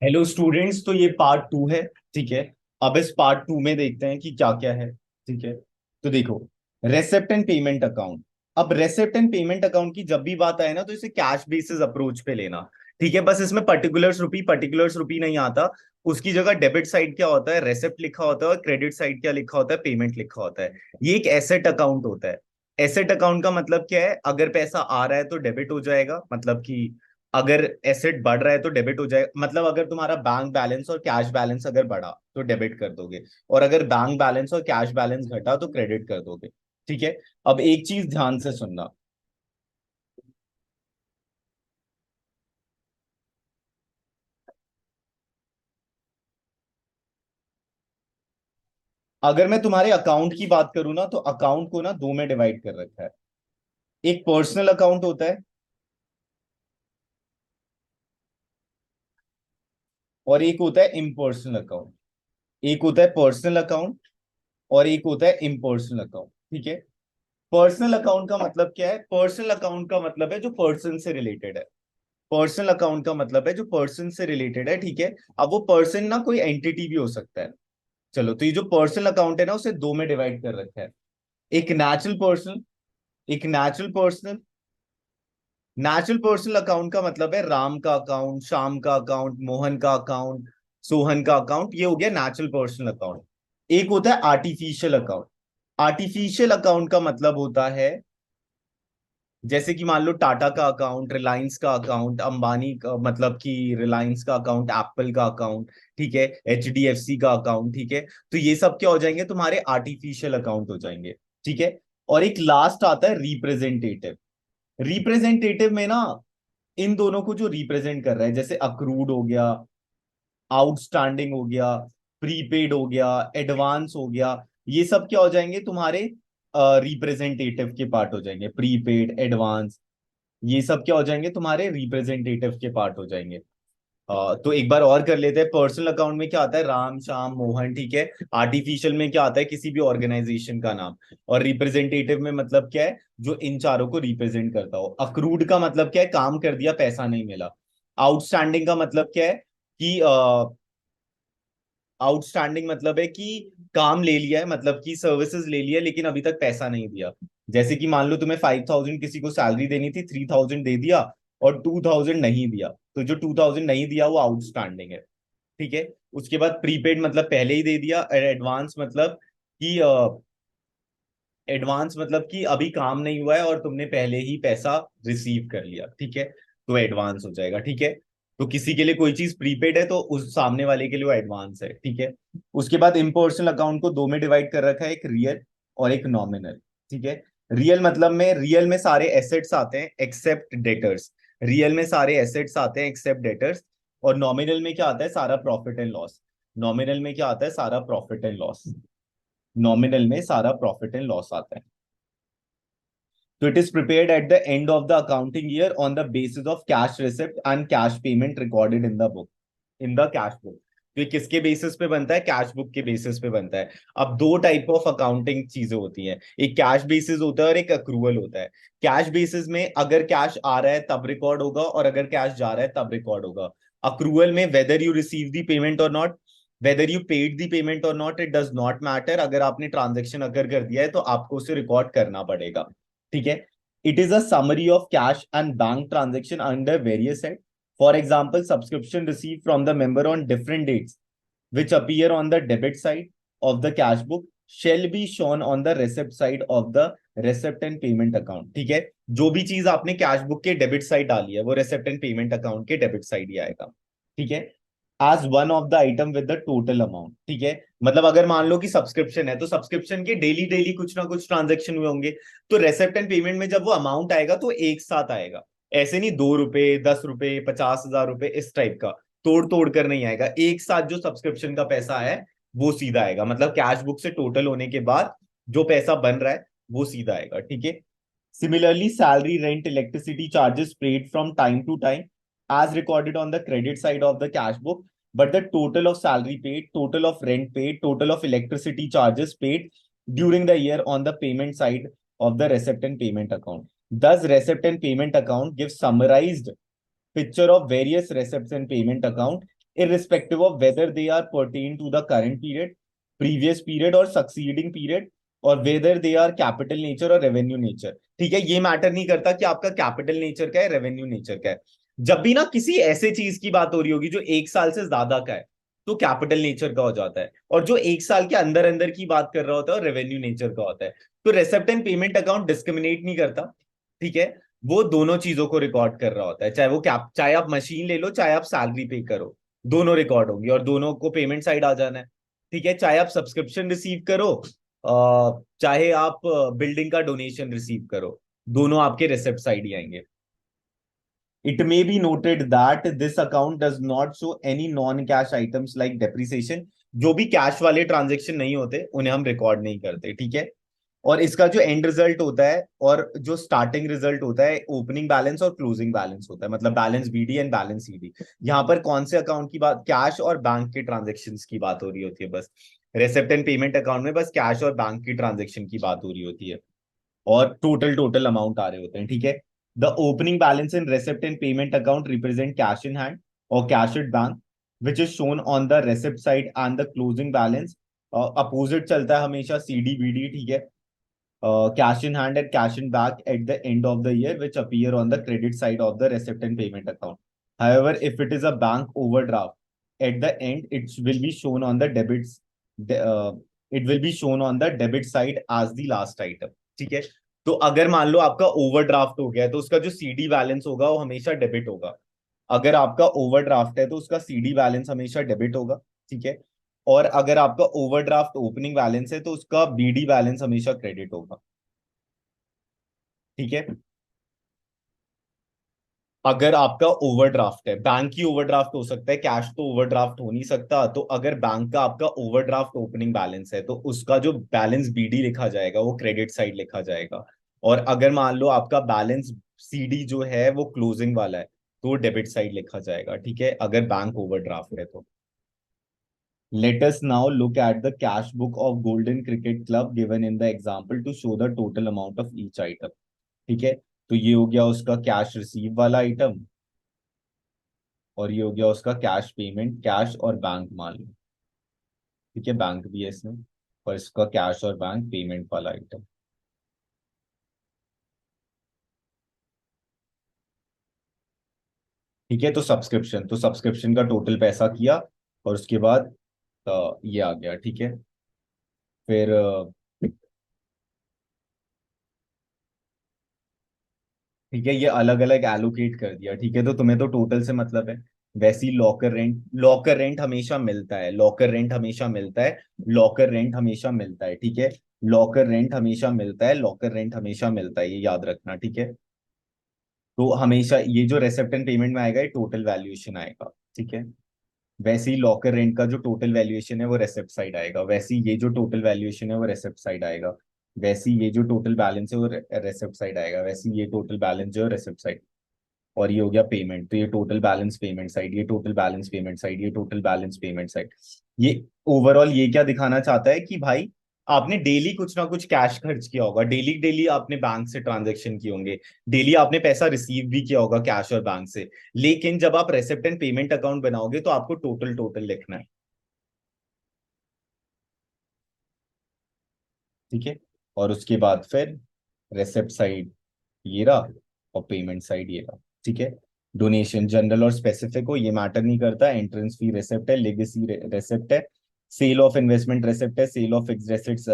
Hello students, तो ये part two है। ठीक है। अब इस पार्ट टू में देखते हैं कि क्या क्या है। ठीक है। तो देखो, रेसिप्ट एंड पेमेंट अकाउंट। अब रेसिप्ट एंड पेमेंट अकाउंट की जब भी बात आए ना, तो इसे कैश बेसिस अप्रोच पे लेना। ठीक है। बस इसमें पर्टिकुलर्स रुपी नहीं आता। उसकी जगह डेबिट साइड क्या होता है, रेसिप्ट लिखा होता है, और क्रेडिट साइड क्या लिखा होता है, पेमेंट लिखा होता है। ये एक एसेट अकाउंट होता है। एसेट अकाउंट का मतलब क्या है, अगर पैसा आ रहा है तो डेबिट हो जाएगा, मतलब कि अगर एसेट बढ़ रहा है तो डेबिट हो जाए, मतलब अगर तुम्हारा बैंक बैलेंस और कैश बैलेंस अगर बढ़ा तो डेबिट कर दोगे, और अगर बैंक बैलेंस और कैश बैलेंस घटा तो क्रेडिट कर दोगे। ठीक है। अब एक चीज ध्यान से सुनना। अगर मैं तुम्हारे अकाउंट की बात करूं ना, तो अकाउंट को ना दो में डिवाइड कर रखा है। एक पर्सनल अकाउंट होता है, और एक होता है इम्पर्सनल अकाउंट। एक होता है पर्सनल अकाउंट, और एक होता है इम्पर्सनल अकाउंट। ठीक है। पर्सनल अकाउंट का मतलब क्या है, पर्सनल अकाउंट का मतलब है जो पर्सन से रिलेटेड है। पर्सनल अकाउंट का मतलब है जो पर्सन से रिलेटेड है। ठीक है। अब वो पर्सन ना कोई एंटिटी भी हो सकता है। चलो, तो ये जो पर्सनल अकाउंट है ना, उसे दो में डिवाइड कर रखा है। एक नेचुरल पर्सन, एक natural personal. Natural personal account का मतलब है राम का अकाउंट, श्याम का अकाउंट, मोहन का अकाउंट, सोहन का अकाउंट। ये हो गया नेचुरल पर्सनल अकाउंट। एक होता है आर्टिफिशियल अकाउंट। आर्टिफिशियल अकाउंट का मतलब होता है, जैसे कि मान लो टाटा का अकाउंट, रिलायंस का अकाउंट, अंबानी का, मतलब कि रिलायंस का अकाउंट, एप्पल का अकाउंट। ठीक है। एचडीएफसी का अकाउंट। ठीक है। तो ये सब क्या हो जाएंगे, तुम्हारे आर्टिफिशियल अकाउंट हो जाएंगे। ठीक है। और एक लास्ट आता है रिप्रेजेंटेटिव। रिप्रेजेंटेटिव में ना, इन दोनों को जो रिप्रेजेंट कर रहा है, जैसे अक्रूड हो गया, आउटस्टैंडिंग हो गया, प्रीपेड हो गया, एडवांस हो गया, ये सब क्या हो जाएंगे, तुम्हारे रिप्रेजेंटेटिव के पार्ट हो जाएंगे। प्रीपेड, एडवांस, ये सब क्या हो जाएंगे, तुम्हारे रिप्रेजेंटेटिव के पार्ट हो जाएंगे। तो एक बार और कर लेते हैं। पर्सनल अकाउंट में क्या आता है, राम, श्याम, मोहन। ठीक है। आर्टिफिशियल में क्या आता है, किसी भी ऑर्गेनाइजेशन का नाम। और रिप्रेजेंटेटिव में मतलब क्या है, जो इन चारों को रिप्रेजेंट करता हो। अक्रूड का मतलब क्या है, काम कर दिया पैसा नहीं मिला। आउटस्टैंडिंग का मतलब क्या है कि आउटस्टैंडिंग मतलब है कि काम ले लिया है, मतलब कि सर्विसेज ले लिया है, लेकिन अभी तक पैसा नहीं दिया। जैसे कि मान लो तुम्हें 5,000 किसी को सैलरी देनी थी, 3,000 दे दिया, और 2,000 नहीं दिया, तो जो 2,000 नहीं दिया वो आउटस्टैंडिंग है। ठीक है। उसके बाद प्रीपेड मतलब पहले ही दे दिया, और एडवांस मतलब कि अभी काम नहीं हुआ है और तुमने पहले ही पैसा रिसीव कर लिया। ठीक है। तो एडवांस हो जाएगा। ठीक है। तो किसी के लिए कोई चीज प्रीपेड है तो उस सामने वाले के लिए वो एडवांस है। ठीक है। उसके बाद इम्पर्सनल अकाउंट को दो में डिवाइड कर रखा है, एक रियल और एक नॉमिनल। ठीक है। रियल में सारे एसेट्स आते हैं एक्सेप्ट डेटर्स। रियल में सारे एसेट्स आते हैं एक्सेप्ट डेटर्स। और नॉमिनल में क्या आता है, सारा प्रॉफिट एंड लॉस। नॉमिनल में क्या आता है, सारा प्रॉफिट एंड लॉस। नॉमिनल में सारा प्रॉफिट एंड लॉस आता है। So it is prepared at the end of the accounting year on the basis of cash receipt and cash payment recorded in the book, in the cash book. तो ये किसके basis पे बनता है, cash book के basis पे बनता है। अब दो टाइप ऑफ अकाउंटिंग चीजें होती हैं, एक कैश बेसिस होता है और एक अक्रूवल होता है। कैश बेसिस में अगर कैश आ रहा है तब रिकॉर्ड होगा, और अगर कैश जा रहा है तब रिकॉर्ड होगा। अक्रूवल में whether you receive the payment or not, whether you paid the payment or not, it does not matter. अगर आपने ट्रांजेक्शन अगर कर दिया है तो आपको उसे रिकॉर्ड करना पड़ेगा। ठीक है। It is a summary of cash and bank transaction under various head. For example, subscription receive from the member on different dates which appear on the debit side of the cash book shall be shown on the receipt side of the receipt and payment account। ठीक है। जो भी चीज आपने cash book के debit side डाली है वो रेसिप्ट एंड पेमेंट अकाउंट के डेबिट साइड ही आएगा। ठीक है। As one of the item with the total amount. ठीक है। मतलब अगर मान लो कि सब्सक्रिप्शन है, तो सब्सक्रिप्शन के डेली डेली कुछ ना कुछ ट्रांजेक्शन हुए होंगे, तो रेसिप्ट एंड पेमेंट में जब वो अमाउंट आएगा तो एक साथ आएगा। ऐसे नहीं 2 रुपए, 10 रुपए, 50,000 रुपए, इस टाइप का तोड़ तोड़ कर नहीं आएगा। एक साथ जो सब्सक्रिप्शन का पैसा है वो सीधा आएगा, मतलब कैश बुक से टोटल होने के बाद जो पैसा बन रहा है वो सीधा आएगा। ठीक है। Similarly, salary, rent, electricity charges paid from time to time as recorded on the credit side of the cash book, but the total of salary paid, total of rent paid, total of electricity charges paid during the year on the payment side of the receipt and payment account. Thus, receipt and payment account gives summarized picture of various receipts and payment account irrespective of whether they are pertain to the current period, previous period or succeeding period, और whether they are capital nature और revenue nature। ठीक है, ये matter नहीं करता कि आपका capital nature का है, रेवेन्यू नेचर का है। जब भी ना किसी ऐसे चीज की बात हो रही होगी जो 1 साल से ज्यादा का है, तो कैपिटल नेचर का हो जाता है, और जो 1 साल के अंदर अंदर की बात कर रहा होता है, और रेवेन्यू नेचर का होता है। तो receipt and payment account discriminate नहीं करता, ठीक है। वो दोनों चीजों को रिकॉर्ड कर रहा होता है, चाहे वो कैप, चाहे आप मशीन ले लो, चाहे आप सैलरी पे करो, दोनों रिकॉर्ड होंगे और दोनों को पेमेंट साइड आ जाना है। ठीक है, चाहे आप सब्सक्रिप्शन रिसीव करो, चाहे आप बिल्डिंग का डोनेशन रिसीव करो, दोनों आपके रिसिप्ट साइड ही आएंगे। It may be noted that this account does not show any non-cash items like depreciation। जो भी कैश वाले ट्रांजेक्शन नहीं होते उन्हें हम रिकॉर्ड नहीं करते, ठीक है। और इसका जो एंड रिजल्ट होता है और जो स्टार्टिंग रिजल्ट होता है, ओपनिंग बैलेंस और क्लोजिंग बैलेंस होता है, मतलब balance BD and balance CD. यहाँ पर कौन से अकाउंट की बात, कैश और बैंक के ट्रांजेक्शन की बात हो रही होती है बस। रेसिप्ट एंड पेमेंट अकाउंट में बस कैश और बैंक की ट्रांजेक्शन की बात हो रही होती है, और टोटल टोटल अमाउंट आ रहे होते हैं, ठीक है। The opening balance in receipt and payment account represent cash in hand और cash at bank, which is shown on the receipt side, and the closing balance opposite चलता है हमेशा, सीडी बीडी, ठीक है। Cash in hand and cash in back at the end of the year, which appear on the credit side of the receipt and payment account. However, if it is a bank overdraft, at the end it will be shown on the debits. Uh, it will be shown on the debit side as the last item. ठीक है। तो अगर मान लो आपका overdraft हो गया, तो उसका जो सीडी बैलेंस होगा वो हमेशा डेबिट होगा। अगर आपका ओवरड्राफ्ट है तो उसका सीडी बैलेंस हमेशा डेबिट होगा, ठीक है। और अगर आपका ओवरड्राफ्ट ओपनिंग बैलेंस है तो उसका बीडी बैलेंस हमेशा क्रेडिट होगा, ठीक है। अगर आपका ओवरड्राफ्ट है, बैंक की ओवरड्राफ्ट हो सकता है, कैश तो ओवरड्राफ्ट हो नहीं सकता, तो अगर बैंक का आपका ओवरड्राफ्ट ओपनिंग बैलेंस है तो उसका जो बैलेंस बीडी लिखा जाएगा वो क्रेडिट साइड लिखा जाएगा। और अगर मान लो आपका बैलेंस सीडी जो है वो क्लोजिंग वाला है, तो वो डेबिट साइड लिखा जाएगा, ठीक है, अगर बैंक ओवरड्राफ्ट है तो। Let us now look at the cash book of Golden Cricket Club given in the example to show the total amount of each item। ठीक है, तो ये हो गया उसका कैश रिसीव वाला आइटम, और ये हो गया उसका कैश पेमेंट, कैश और बैंक मान लो, ठीक है, बैंक भी है इसमें, और इसका कैश और बैंक पेमेंट वाला आइटम। ठीक है, तो सब्सक्रिप्शन का टोटल पैसा किया, और उसके बाद ये आ गया, ठीक है। फिर ठीक है, ये अलग अलग एलोकेट कर दिया, ठीक है। तो तुम्हें तो टोटल से मतलब है। वैसे ही लॉकर रेंट हमेशा मिलता है, लॉकर रेंट हमेशा मिलता है, लॉकर रेंट हमेशा मिलता है, ठीक है। लॉकर रेंट हमेशा मिलता है, लॉकर रेंट हमेशा मिलता है, ये याद रखना, ठीक है। तो हमेशा ये जो रेसिप्ट एंड पेमेंट में आएगा ये टोटल वैल्यूएशन आएगा, ठीक है। वैसे ही लॉकर रेंट का जो टोटल वैल्यूएशन है वो रेसिप्ट साइड आएगा, वैसे ही ये जो टोटल वैल्यूएशन है वो रेसिप्ट साइड आएगा, वैसे ही ये जो टोटल बैलेंस है वो रेसिप्ट साइड आएगा, वैसे ही ये टोटल बैलेंस जो है रेसिप्ट साइड। और ये हो गया पेमेंट, तो ये टोटल बैलेंस पेमेंट साइड, ये टोटल बैलेंस पेमेंट साइड, ये टोटल बैलेंस पेमेंट साइड। ये ओवरऑल ये क्या दिखाना चाहता है कि भाई आपने डेली कुछ ना कुछ कैश खर्च किया होगा, डेली डेली आपने बैंक से ट्रांजेक्शन किए होंगे, डेली आपने पैसा रिसीव भी किया होगा कैश और बैंक से, लेकिन जब आप रेसिप्ट एंड पेमेंट अकाउंट बनाओगे तो आपको टोटल टोटल लिखना है, ठीक है। और उसके बाद फिर रेसिप्ट साइड ये रहा, और पेमेंट साइड ये रहा, ठीक है। डोनेशन जनरल और स्पेसिफिक हो ये मैटर नहीं करता, एंट्रेंस फी रेसिप्ट है, लेगेसी रेसिप्ट है, सेल ऑफ इन्वेस्टमेंट रेसिप्ट है, sale of fixed assets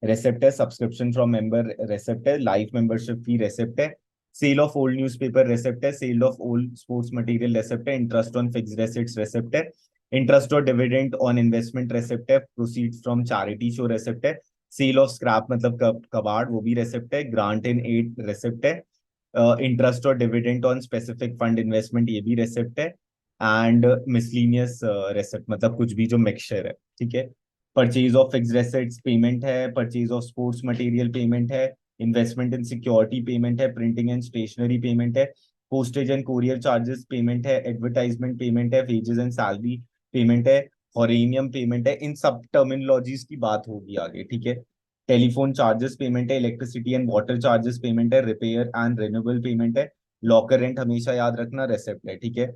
receipt है, सब्सक्रिप्शन फ्रॉम मेंबर रेसिप्ट है, लाइफ मेंबरशिप फी रेसिप्ट है, sale of old newspaper receipt है, sale of old sports material receipt है, interest on fixed assets receipt है, interest और dividend on investment receipt है, proceeds from charity show receipt है, sale of scrap मतलब कबाड़ वो भी रेसिप्ट है, ग्रांट इन एड रेसिप्ट है, इंटरेस्ट और dividend on specific fund investment ये भी रेसिप्ट है, एंड मिसलीनियस रेसिप्ट मतलब कुछ भी जो मिक्सचर है, ठीक है। Purchase of fixed assets payment है, purchase of sports material payment है, इन्वेस्टमेंट इन सिक्योरिटी पेमेंट है, प्रिंटिंग एंड स्टेशनरी पेमेंट है, postage and courier charges payment है, एडवर्टाइजमेंट पेमेंट है, वेजेस एंड सैलरी पेमेंट है, हॉरेनियम पेमेंट है। इन सब terminologies की बात होगी आगे, ठीक है। टेलीफोन चार्जेस पेमेंट है, electricity and water charges payment है, रिपेयर एंड रिन्यूएबल पेमेंट है, लॉकर रेंट हमेशा याद रखना रेसिप्ट है, ठीक है।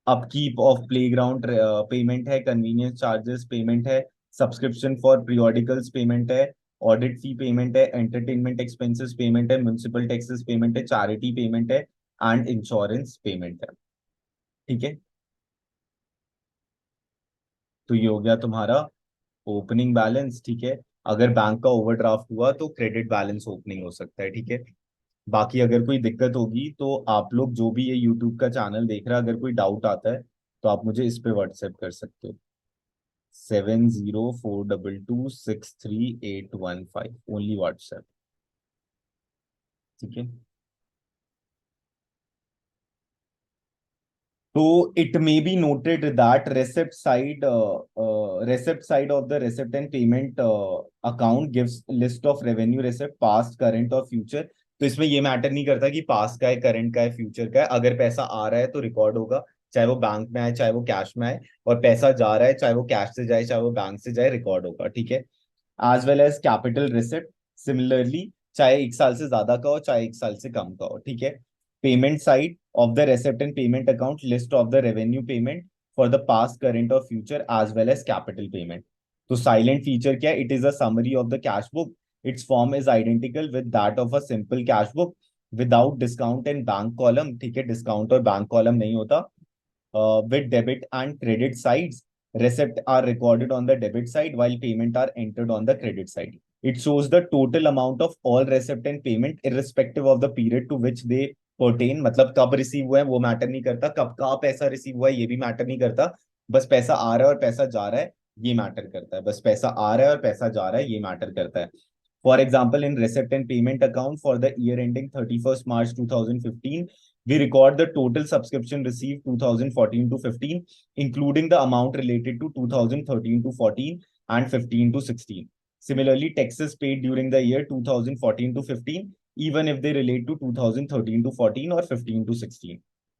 अपकीप ऑफ प्लेग्राउंड पेमेंट है, कन्वीनियंस चार्जेस पेमेंट है, सब्सक्रिप्शन फॉर पीरियोडिकल्स पेमेंट है, ऑडिट फी पेमेंट है, एंटरटेनमेंट एक्सपेंसेस पेमेंट है, म्युनिसिपल टैक्सेस पेमेंट है, चैरिटी पेमेंट है, एंड इंश्योरेंस पेमेंट है। ठीक है, तो ये हो गया तुम्हारा ओपनिंग बैलेंस। ठीक है, अगर बैंक का ओवरड्राफ्ट हुआ तो क्रेडिट बैलेंस ओपनिंग हो सकता है। ठीक है, बाकी अगर कोई दिक्कत होगी तो आप लोग जो भी ये यूट्यूब का चैनल देख रहा है, अगर कोई डाउट आता है तो आप मुझे इस पे व्हाट्सएप कर सकते हो। 7042263815, ओनली व्हाट्सएप। ठीक है, तो it may be noted that receipt side of the receipt and payment account gives list of revenue receipt past, current और future। तो इसमें ये मैटर नहीं करता कि पास्ट का है, करंट का है, फ्यूचर का है। अगर पैसा आ रहा है तो रिकॉर्ड होगा, चाहे वो बैंक में आए चाहे वो कैश में आए, और पैसा जा रहा है चाहे वो कैश से जाए चाहे वो बैंक से जाए, रिकॉर्ड होगा। ठीक है, as well as capital receipt similarly, चाहे 1 साल से ज्यादा का हो चाहे 1 साल से कम का हो। ठीक है, payment side of the receipt and payment account list of the revenue payment for the past, current और future as well as capital payment. तो साइलेंट फीचर क्या है? It is a summary of the cash book. Its form is identical with that of a simple cash book without discount and bank column. ठीक है, discount और bank column नहीं होता। With debit and credit sides. Receipts are recorded on the debit side while payment are entered on the credit side. It shows the total amount of all receipt and payment irrespective of the period to which they pertain। मतलब कब receive हुआ है वो matter नहीं करता, कब का पैसा रिसीव हुआ है ये भी मैटर नहीं करता, बस पैसा आ रहा है और पैसा जा रहा है ये मैटर करता है। बस पैसा आ रहा है और पैसा जा रहा है ये मैटर करता है। For example, in receipt and payment account for the year ending 31st March 2015, we record the total subscription received 2014 to 15, including the amount related to 2013 to 14 and 15 to 16. Similarly, taxes paid during the year 2014 to 15, even if they relate to 2013 to 14 or 15 to 16।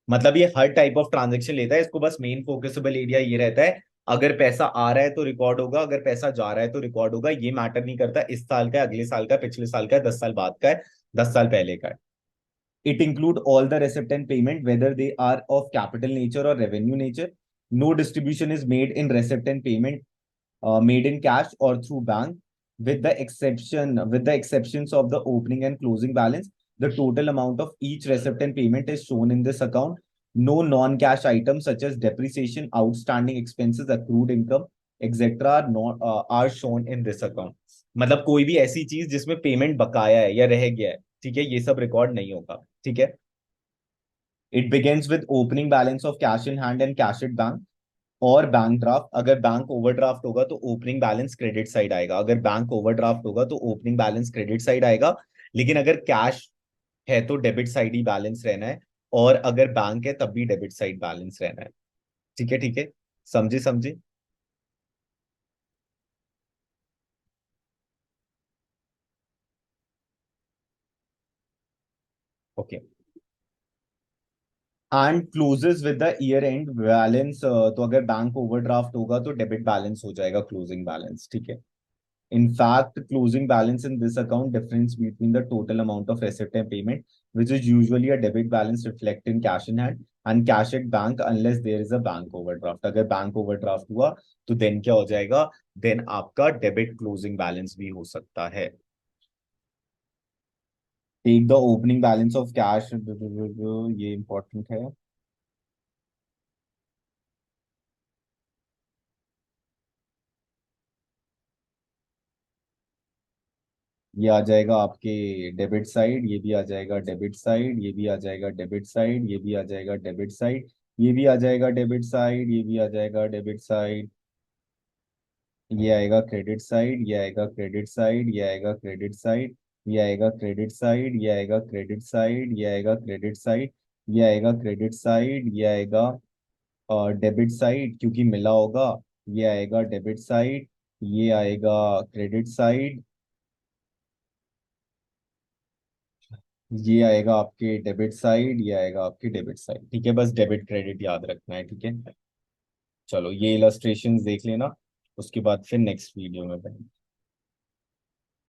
मतलब ये हर type of transaction लेता है, इसको बस main फोकसेबल area ये रहता है, अगर पैसा आ रहा है तो रिकॉर्ड होगा, अगर पैसा जा रहा है तो रिकॉर्ड होगा। ये मैटर नहीं करता इस साल का है, अगले साल का है, पिछले साल का है, 10 साल बाद का है, 10 साल पहले का है। It include all the receipt and payment, whether they are of capital nature or revenue nature. No distribution is made in receipt and payment made in cash or through bank, with the exceptions of the opening and closing balance. The total amount of each receipt and payment is shown in this account. No non-cash items such as depreciation, outstanding expenses, accrued income, etc. are not are shown in this account। मतलब कोई भी ऐसी चीज जिसमें payment बकाया है या रह गया है, ठीक है, ये सब रिकॉर्ड नहीं होगा। ठीक है, it begins with opening balance of cash in hand and cash at bank और बैंक ड्राफ्ट। अगर बैंक ओवरड्राफ्ट होगा तो ओपनिंग बैलेंस क्रेडिट साइड आएगा, अगर बैंक ओवरड्राफ्ट होगा तो ओपनिंग बैलेंस क्रेडिट साइड आएगा। लेकिन अगर कैश है तो डेबिट साइड ही बैलेंस रहना है, और अगर बैंक है तब भी डेबिट साइड बैलेंस रहना है। ठीक है, ठीक है, समझे समझे। Okay, and closes with the year end balance. तो अगर बैंक ओवरड्राफ्ट होगा तो डेबिट बैलेंस हो जाएगा क्लोजिंग बैलेंस। ठीक है, in fact, closing balance in this account difference between the total amount of receipt and payment, which is usually a debit balance reflect in cash in hand and cash at bank unless there is a bank overdraft। अगर bank overdraft हुआ तो then क्या हो जाएगा? Then आपका debit closing balance भी हो सकता है। Take the opening balance of cash, ये इंपॉर्टेंट है। ये आ जाएगा आपके डेबिट साइड, ये भी आ जाएगा डेबिट साइड, ये भी आ जाएगा डेबिट साइड, ये भी आ जाएगा डेबिट साइड, ये भी आ जाएगा डेबिट साइड, ये भी आ जाएगा डेबिट साइड, ये आएगा क्रेडिट साइड, ये आएगा क्रेडिट साइड, ये आएगा क्रेडिट साइड, ये आएगा क्रेडिट साइड, ये आएगा क्रेडिट साइड, ये आएगा क्रेडिट साइड, ये आएगा क्रेडिट साइड, ये आएगा डेबिट साइड क्योंकि मिला होगा, ये आएगा डेबिट साइड, ये आएगा क्रेडिट साइड, ये आएगा आपके डेबिट साइड, ये आएगा आपकी डेबिट साइड। ठीक है, बस डेबिट क्रेडिट याद रखना है। ठीक है, चलो ये इलस्ट्रेशंस देख लेना, उसके बाद फिर नेक्स्ट वीडियो में बनाएंगे।